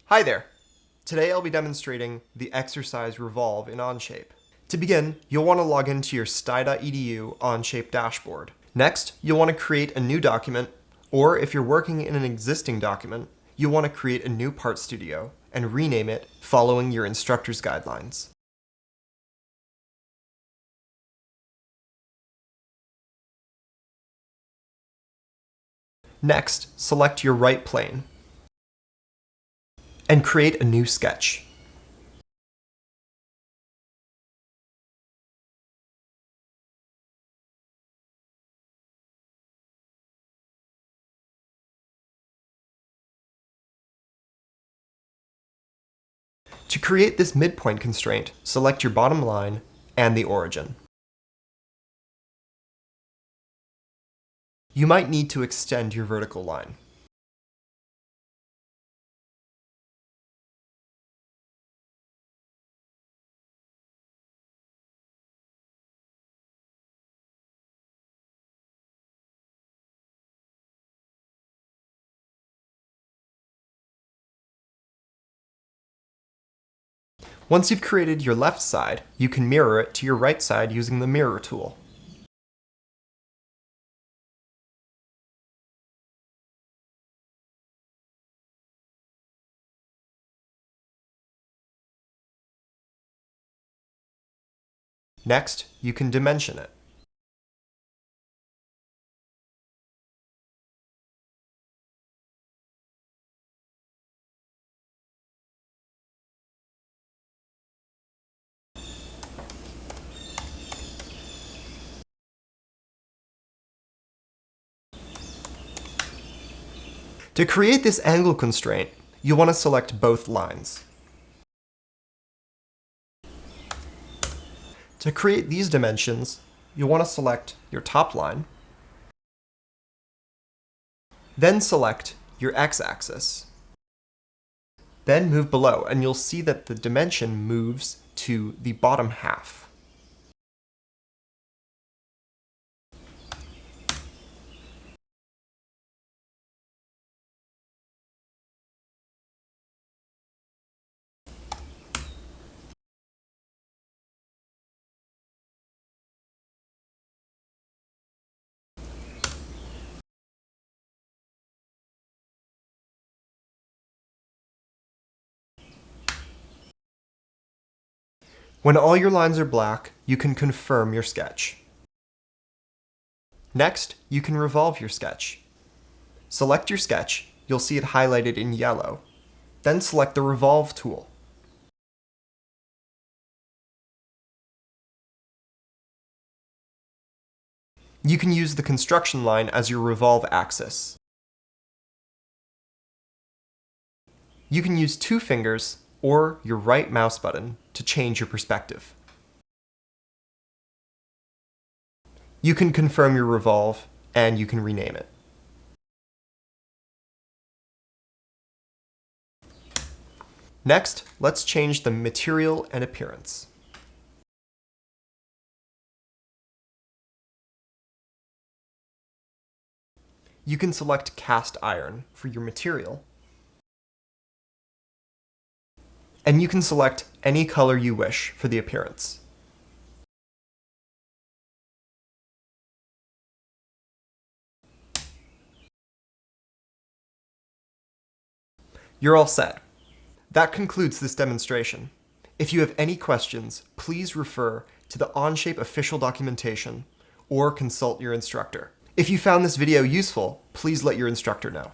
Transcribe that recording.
Hi there! Today I'll be demonstrating the exercise Revolve in Onshape. To begin, you'll want to log into your sty.edu Onshape dashboard. Next, you'll want to create a new document, or if you're working in an existing document, you'll want to create a new part studio and rename it following your instructor's guidelines. Next, select your right plane and create a new sketch. To create this midpoint constraint, select your bottom line and the origin. You might need to extend your vertical line. Once you've created your left side, you can mirror it to your right side using the mirror tool. Next, you can dimension it. To create this angle constraint, you'll want to select both lines. To create these dimensions, you'll want to select your top line, then select your x-axis. Then move below, and you'll see that the dimension moves to the bottom half. When all your lines are black, you can confirm your sketch. Next, you can revolve your sketch. Select your sketch, you'll see it highlighted in yellow. Then select the Revolve tool. You can use the construction line as your revolve axis. You can use 2 fingers or your right mouse button to change your perspective. You can confirm your revolve, and you can rename it. Next, let's change the material and appearance. You can select cast iron for your material, and you can select any color you wish for the appearance. You're all set. That concludes this demonstration. If you have any questions, please refer to the Onshape official documentation or consult your instructor. If you found this video useful, please let your instructor know.